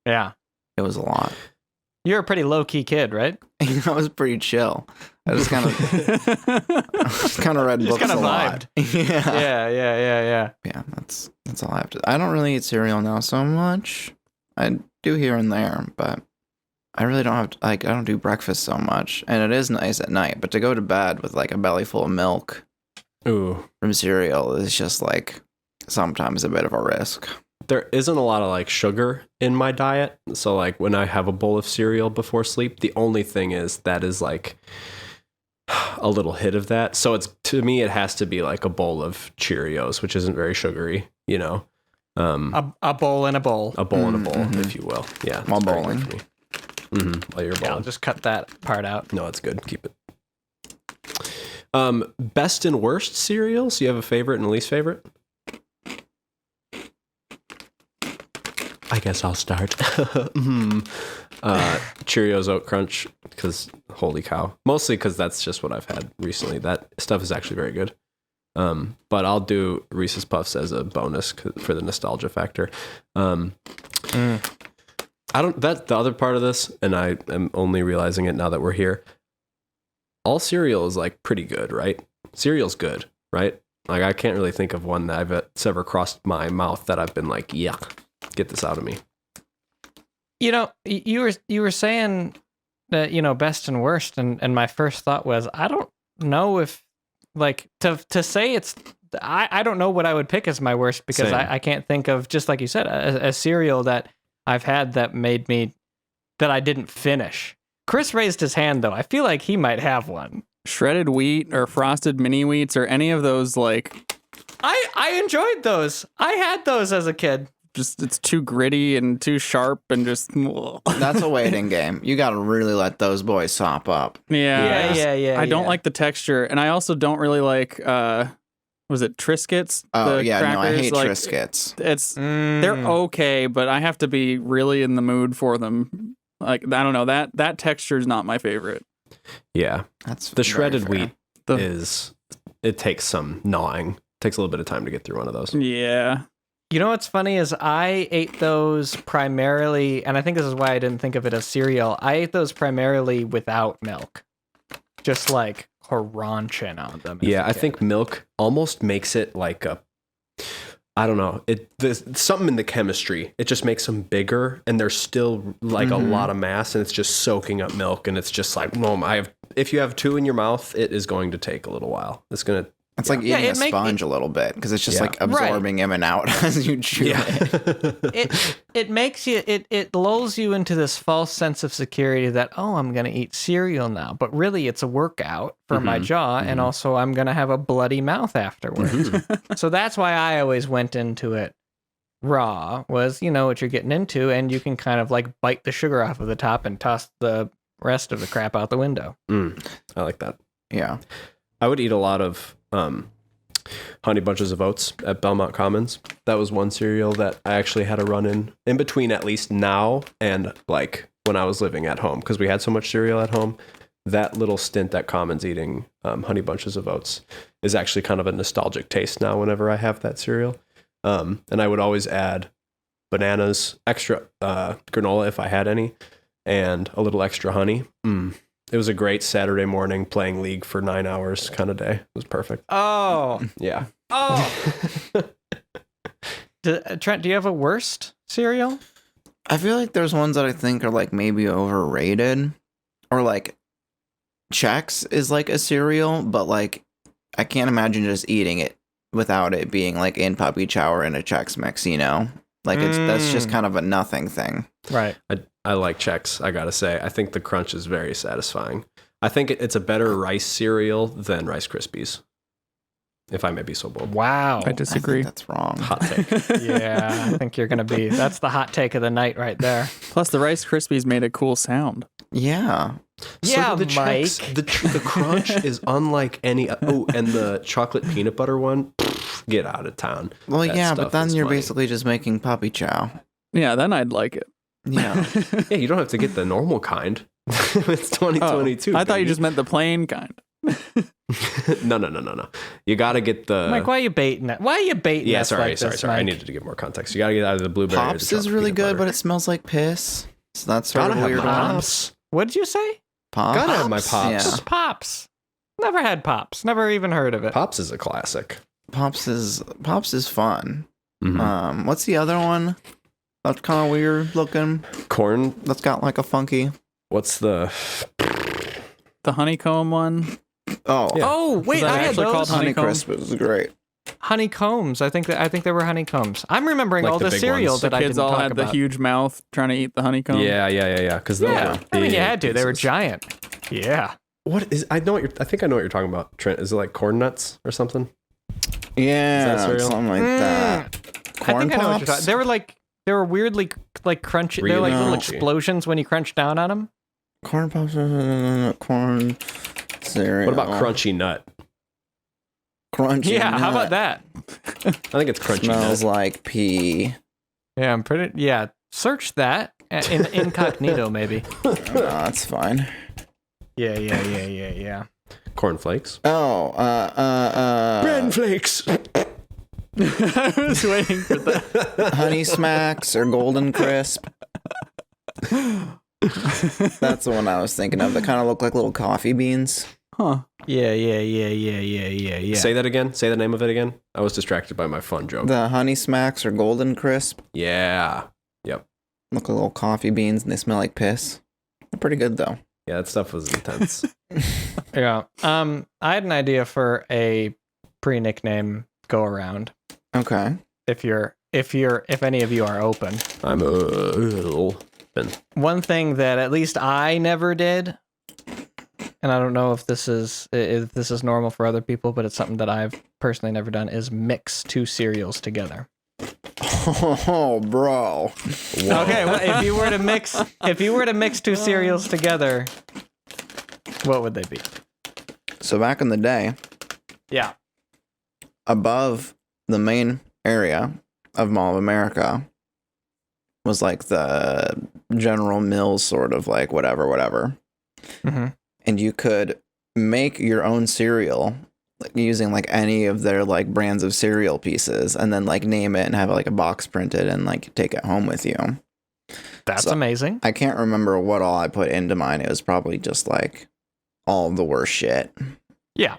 Yeah. it was a lot. You're a pretty low-key kid, right? I was pretty chill. I just kind of read books kinda a lot. Yeah. Yeah, that's all I have to. I don't really eat cereal now so much. I do here and there, but I really don't have to, like I don't do breakfast so much, and it is nice at night. But to go to bed with like a belly full of milk Ooh, from cereal is just like sometimes a bit of a risk. there isn't a lot of like sugar in my diet, so like when I have a bowl of cereal before sleep, the only thing is that is like a little hit of that. So it's, to me, it has to be like a bowl of Cheerios, which isn't very sugary, you know. A bowl in a bowl. A bowl in a bowl, if you will. Yeah. While that's very bowling. good for me. While you're Yeah, bowling. I'll just cut that part out. No, it's good. Keep it. Best and worst cereals? You have a favorite and a least favorite? I guess I'll start. Cheerios Oat Crunch, because holy cow. Mostly because that's just what I've had recently. That stuff is actually very good. But I'll do Reese's Puffs as a bonus for the nostalgia factor. I don't, that's the other part of this, and I am only realizing it now that we're here. All cereal is like pretty good, right? Cereal's good, right? Like I can't really think of one that's ever crossed my mouth that I've been like, yuck, get this out of me. You know, you were saying that, you know, best and worst, and my first thought was, I don't know if, like, to say it's, I don't know what I would pick as my worst, because I can't think of, just like you said, a cereal that I've had that made me, that I didn't finish. Chris raised his hand, though. I feel like he might have one. Shredded wheat or frosted mini wheats or any of those, like, I enjoyed those. I had those as a kid. just it's too gritty and too sharp and just That's a waiting game. You got to really let those boys sop up. Yeah. I don't like the texture, and I also don't really like was it Triscuits? Oh The yeah, no, I crackers? hate Like, Triscuits. It's they're okay, but I have to be really in the mood for them. Like, I don't know, that texture is not my favorite. Yeah. That's The very shredded fair. wheat it takes some gnawing. Takes a little bit of time to get through one of those. Yeah. You know what's funny is I ate those primarily, and I think this is why I didn't think of it as cereal. I ate those primarily without milk, just like crunching on them. Yeah, I think milk almost makes it like I don't know. There's something in the chemistry. It just makes them bigger, and there's still like a lot of mass, and it's just soaking up milk, and it's just like, no, if you have 2 in your mouth, it is going to take a little while. It's like eating a sponge a little bit because it's just like absorbing in and out as you chew it. It makes you, it lulls you into this false sense of security that, oh, I'm going to eat cereal now. But really, it's a workout for my jaw, and also I'm going to have a bloody mouth afterwards. So that's why I always went into it raw, was, you know what you're getting into, and you can kind of like bite the sugar off of the top and toss the rest of the crap out the window. I like that. Yeah. I would eat a lot of Honey Bunches of Oats at Belmont Commons. That was one cereal that I actually had a run in between, at least now and like when I was living at home, because we had so much cereal at home. That little stint at Commons eating Honey Bunches of Oats is actually kind of a nostalgic taste now whenever I have that cereal. And I would always add bananas, extra granola if I had any, and a little extra honey. It was a great Saturday morning playing League for 9 hours kind of day. It was perfect. Oh. Yeah. Oh. Trent, do you have a worst cereal? I feel like there's ones that I think are like maybe overrated, or like Chex is like a cereal, but like I can't imagine just eating it without it being like in puppy chow or in a Chex mix, you know? Like that's just kind of a nothing thing. Right. I like Chex, I gotta say. I think the crunch is very satisfying. I think it's a better rice cereal than Rice Krispies, if I may be so bold. Wow. I disagree. I think that's wrong. Hot take. Yeah, I think you're going to be. That's the hot take of the night right there. Plus, the Rice Krispies made a cool sound. Yeah. Yeah, the Mike. Chex, the crunch is unlike any. Oh, and the chocolate peanut butter one, get out of town. Well, That yeah, but stuff then is you're money. basically just making puppy chow. Yeah, then I'd like it. Yeah. Yeah, you don't have to get the normal kind. It's 2022. I thought you baby. just meant the plain kind. No. You got to get the. Mike, why are you baiting that? Why are you baiting Yeah, us sorry. like this, I Mike? needed to give more context. You got to get out of the blueberry. or the Pops is chocolate really peanut good, butter. but it smells like piss. So that's sort Gotta of have weird. my on Pops. What did you say? Pops? Gotta have my Pops. Yeah. Pops. Never had Pops. Never even heard of it. Pops is a classic. Pops is fun. Mhm. What's the other one? That's kind of weird looking. Corn. That's got like a funky. What's the? The honeycomb one. Oh, Yeah. Oh, wait, Is that I had actually those. called Honey honeycomb? Crisp is great. Honeycombs. I think they were honeycombs. I'm remembering Like all the the big cereal ones. that I Kids didn't all talk had about. the huge mouth trying to eat the honeycomb. Yeah. Because Yeah, I mean you had to. They were giant. Yeah. What is? I think I know what you're talking about. Trent, is it like corn nuts or something? Yeah, cereal? something like that. I Corn think I know what you're Pops? talking. They were weirdly like crunchy. They're like Really little crunchy. explosions when you crunch down on them. Corn Pops, corn cereal. What about crunchy nut? Crunchy? Yeah, how nut. about that? I think it's crunchy Smells nut. like pee. Yeah, I'm pretty. Yeah, search that in incognito maybe. Oh, that's fine. Yeah. Corn flakes. Oh, Bran flakes. I was waiting for that. Honey Smacks or Golden Crisp. That's the one I was thinking of. That kind of look like little coffee beans. Huh. Yeah. Say that again. Say the name of it again. I was distracted by my fun joke. The Honey Smacks or Golden Crisp Yeah. Yep. look like little coffee beans and they smell like piss. They're pretty good though. Yeah, that stuff was intense. Yeah. I had an idea for a pre-nickname go around. Okay. If any of you are open. I'm open. One thing that at least I never did, and I don't know if this is normal for other people, but it's something that I've personally never done, is mix 2 cereals together. Oh, bro. Okay, well, if you were to mix 2 cereals together, what would they be? So back in the day, Yeah. above the main area of Mall of America was like the General Mills sort of like whatever. Mm-hmm. And you could make your own cereal like, using like any of their like brands of cereal pieces and then like name it and have like a box printed and like take it home with you. That's So- amazing. I can't remember what all I put into mine. It was probably just like all the worst shit. Yeah.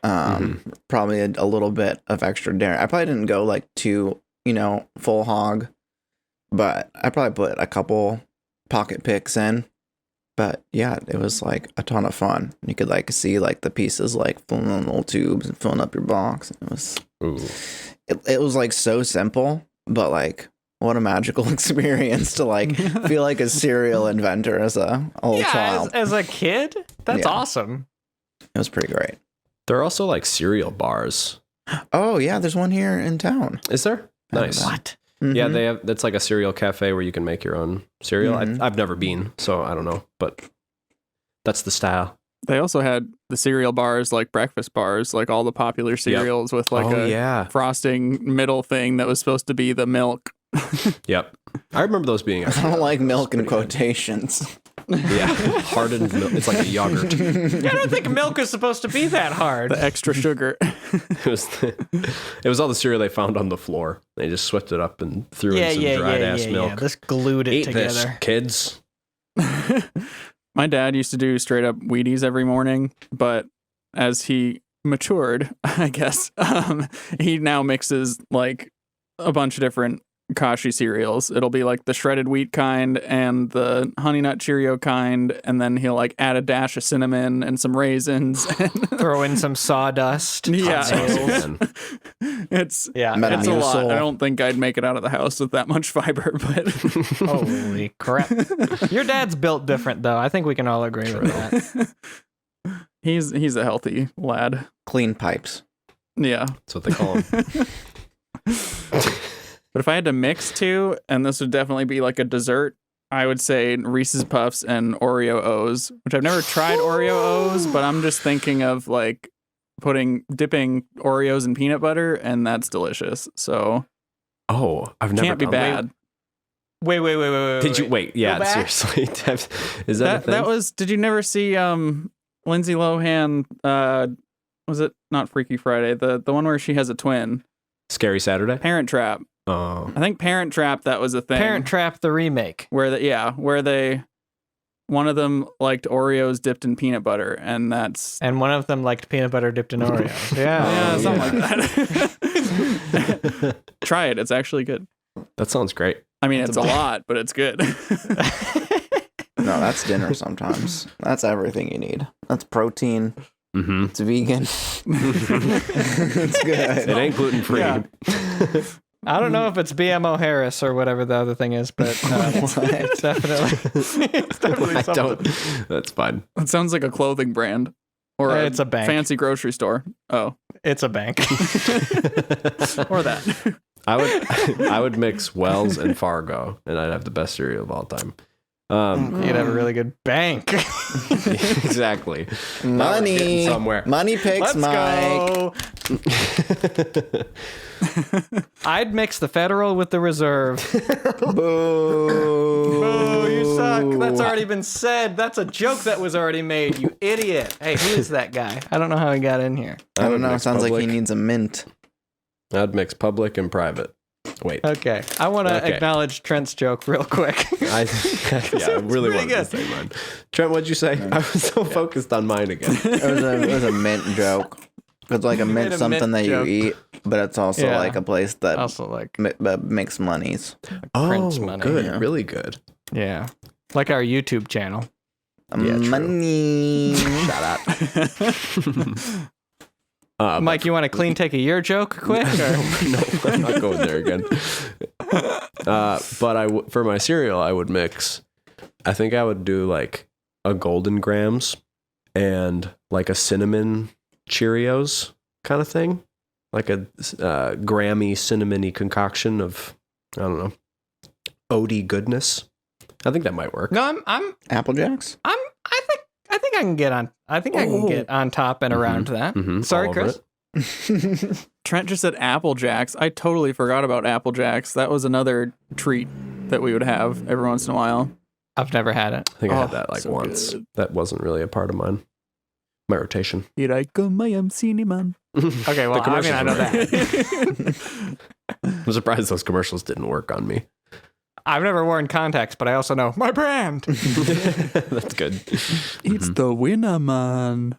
Probably a little bit of extra dairy. I probably didn't go like too full hog. But I probably put a couple pocket picks in. But yeah, it was like a ton of fun. You could like see like the pieces like filling in little tubes and filling up your box. It was like so simple, but like what a magical experience to like feel like a cereal inventor as a old child. As a kid, that's awesome. It was pretty great. There are also like cereal bars. Oh yeah, there's one here in town. Is there? Nice. What? Mm-hmm. Yeah, they have. That's like a cereal cafe where you can make your own cereal. I've never been, so I don't know, but that's the style. They also had the cereal bars, like breakfast bars, like all the popular cereals with like a frosting middle thing that was supposed to be the milk. Yep. I remember those being. I don't like milk in quotations. Yeah, hardened milk. It's like a yogurt. I don't think milk is supposed to be that hard. The extra sugar. It was all the cereal they found on the floor. They just swept it up and threw in some dried ass milk. Yeah. Just glued it Eat together. this, kids. My dad used to do straight up Wheaties every morning, but as he matured, I guess, he now mixes like a bunch of different Kashi cereals. It'll be like the shredded wheat kind and the honey nut Cheerio kind, and then he'll like add a dash of cinnamon and some raisins and throw in some sawdust. Yeah. It's it's a lot. I don't think I'd make it out of the house with that much fiber, but holy crap. Your dad's built different though. I think we can all agree with that. He's a healthy lad. Clean pipes. Yeah. That's what they call them. But if I had to mix two, and this would definitely be like a dessert, I would say Reese's Puffs and Oreo O's, which I've never tried Oreo O's, but I'm just thinking of like dipping Oreos in peanut butter, and that's delicious. So, I've never can't be bad. Wait. Did you wait? Yeah, seriously. Is that a thing? That was? Did you never see Lindsay Lohan? Was it not Freaky Friday? The one where she has a twin. Scary Saturday? Parent Trap. Oh. I think Parent Trap, that was a thing. Parent Trap the remake. Where one of them liked Oreos dipped in peanut butter, and one of them liked peanut butter dipped in Oreos. Yeah. Something like that. Try it. It's actually good. That sounds great. I mean, it's a lot, but it's good. No, that's dinner sometimes. That's everything you need. That's protein. Mm-hmm. It's vegan. It's good. It ain't gluten free. Yeah. I don't know if it's BMO Harris or whatever the other thing is, but it's definitely something. That's fine. It sounds like a clothing brand or it's a bank. Fancy grocery store. Oh, it's a bank. Or that. I would mix Wells and Fargo, and I'd have the best cereal of all time. You'd have a really good bank. Exactly. Money. Somewhere. Money picks, Let's Mike. go. I'd mix the Federal with the Reserve. Boo. You suck. That's already been said. That's a joke that was already made, you idiot. Hey, who is that guy? I don't know how he got in here. I don't know. mix Sounds like public. he needs a mint. I'd mix public and private. Wait. Okay. I want to acknowledge Trent's joke real quick. I really pretty wanted to good. say mine. Trent, what'd you say? I was so focused on mine again. It was a mint joke. It's like a made mint a something mint that joke. you eat, but it's also Yeah. like a place that Also, like, makes monies. Prince money. Good. Yeah. Really good. yeah. Like our YouTube channel. Yeah, true. Money. Shut up. Mike, you want a clean take of your joke quick? Or? No, I'm not going there again. But for my cereal, I would mix. I think I would do like a Golden Grams and like a cinnamon Cheerios kind of thing, like a Grammy cinnamony concoction of I don't know, Odie goodness. I think that might work. No, I'm Apple Jacks? I think I can get on. I think I can get on top and around that. Mhm, Sorry, all over Chris. Trent just said Apple Jacks. I totally forgot about Apple Jacks. That was another treat that we would have every once in a while. I've never had it. I think I had that like so once. good. That wasn't really a part of my rotation. Here I come, I am Cinnamon. Okay, well, I mean, I know commercials that. I'm surprised those commercials didn't work on me. I've never worn contacts, but I also know my brand. That's good. It's the winner, man.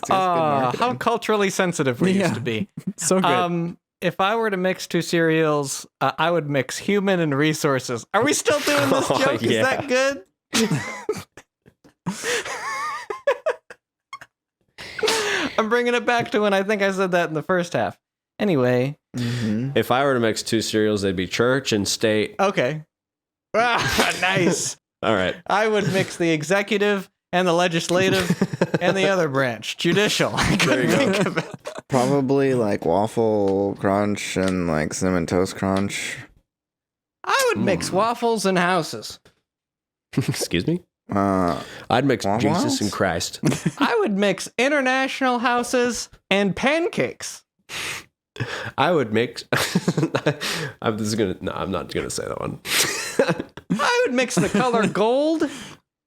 It's good marketing. How culturally sensitive we used to be. So good. If I were to mix two cereals, I would mix human and resources. Are we still doing this Oh, joke? yeah. Is that good? I'm bringing it back to when I think I said that in the first half. Anyway, If I were to mix two cereals, they'd be church and state. okay. Nice. All right. I would mix the executive and the legislative and the other branch, judicial. I couldn't think of it. Probably like waffle crunch and like cinnamon toast crunch. I would mix waffles and houses. Excuse me? Uh, I'd mix Waffle Jesus House? and Christ. I would mix international houses and pancakes. I would mix. I'm not gonna say that one. I would mix the color gold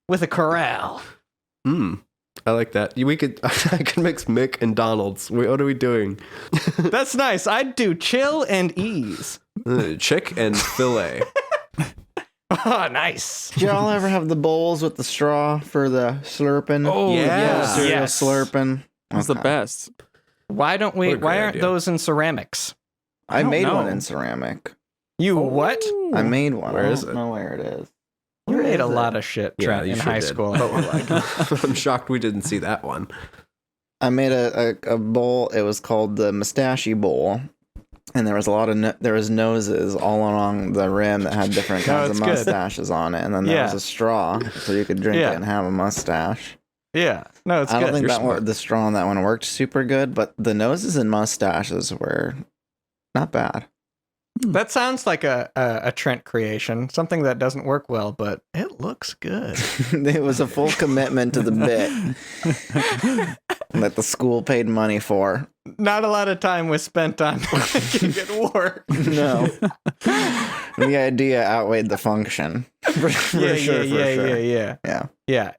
with a corral. I like that. I could mix Mick and Donald's. What are we doing? That's nice. I'd do chill and ease. Chick and filet. Oh, nice. did y'all ever have the bowls with the straw for the slurping? Oh, yeah. Cereal Yes. slurping. That's the Okay. best. Why don't we? What a great Why aren't idea. those in ceramics? I don't made know. one in ceramic. You what? I made one. Where I is don't it? know where it is. You Where made a is lot it? of shit, Yeah, Trent, you in sure high did. school. But we're like, I'm shocked we didn't see that one. I made a bowl. It was called the Mustache Bowl, and there was a lot of there was noses all along the rim that had different No, kinds of it's good. mustaches on it, and then there Yeah. was a straw so you could drink Yeah. it and have a mustache. yeah, no, it's I don't good. think You're that smart. the straw on that one worked super good, but the noses and mustaches were not bad. That sounds like a Trent creation, something that doesn't work well, but it looks good. It was a full commitment to the bit that the school paid money for. Not a lot of time was spent on making it work. No, the idea outweighed the function. For Yeah, sure. yeah.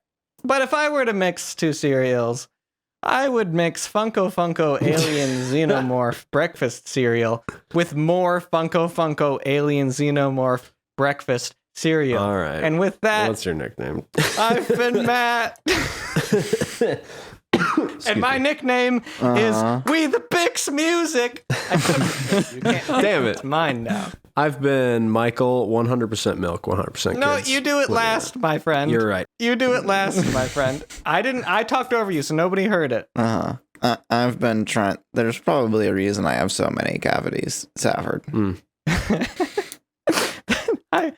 But if I were to mix two cereals, I would mix Funko Alien Xenomorph breakfast cereal with more Funko Alien Xenomorph breakfast cereal. All right. And with that, What's your nickname? I've been Matt. And my nickname is We the Bix Music. You can't, Damn it's it. mine now. I've been Michael, 100% milk, 100% No, kids. you do it Living last, my friend. You're right. You do it last, my friend. I talked over you, so nobody heard it. I've been Trent. There's probably a reason I have so many cavities, Safford. I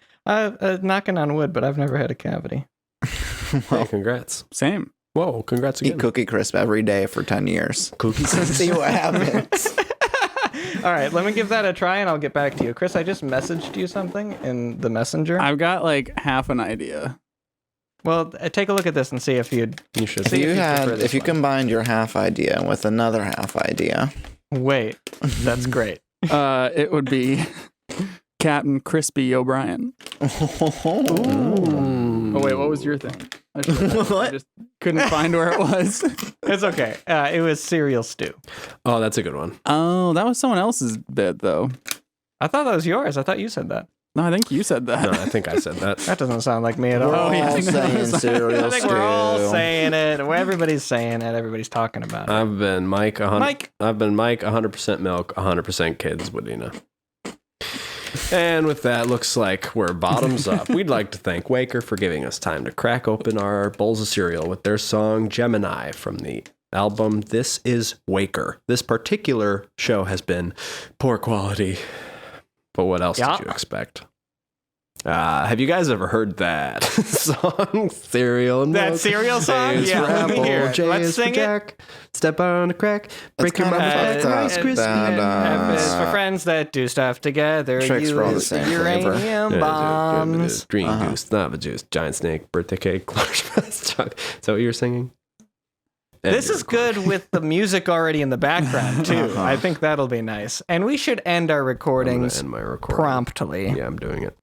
knocking on wood, but I've never had a cavity. Hey, congrats. Same. Whoa, congrats again. Eat Cookie Crisp every day for 10 years. Cookie See what happens. All right, let me give that a try, and I'll get back to you, Chris. I just messaged you something in the messenger. I've got like half an idea. Well, take a look at this and see if you'd. You should. See if you prefer this If you one. combined your half idea with another half idea, Wait, that's great. It would be Captain Crispy O'Brien. Oh wait, what was your thing? I just couldn't find where it was. It's okay. It was cereal stew. Oh, that's a good one. Oh, that was someone else's bit though. I thought that was yours. I thought you said that. No, I think you said that. No, I think I said that. That doesn't sound like me at all. we're all yeah. saying cereal I think stew. we're all saying it. Everybody's saying it. Everybody's talking about it. I've been Mike, 100. Mike. I've been Mike, 100% milk, 100% kids, Wadena. And with that, looks like we're bottoms up. We'd like to thank Waker for giving us time to crack open our bowls of cereal with their song Gemini from the album This Is Waker. This particular show has been poor quality, but what else Yeah. did you expect? Have you guys ever heard that song, Cereal and That Milk? cereal song? A is Yeah, for let me apple, hear it. J Let's is sing for it. Jack. Step on a crack, break your kind of motherfucking fucked up Rice Krispie. that, F is for friends that do stuff together. Tricks U for all the is same for uranium Yeah, bombs. Green goose, lava juice, giant snake, birthday cake, large mouse chocolate. Is that what you were singing? This is good with the music already in the background, too. I think that'll be nice. And we should end our I'm gonna recordings end my recording. promptly. Yeah, I'm doing it.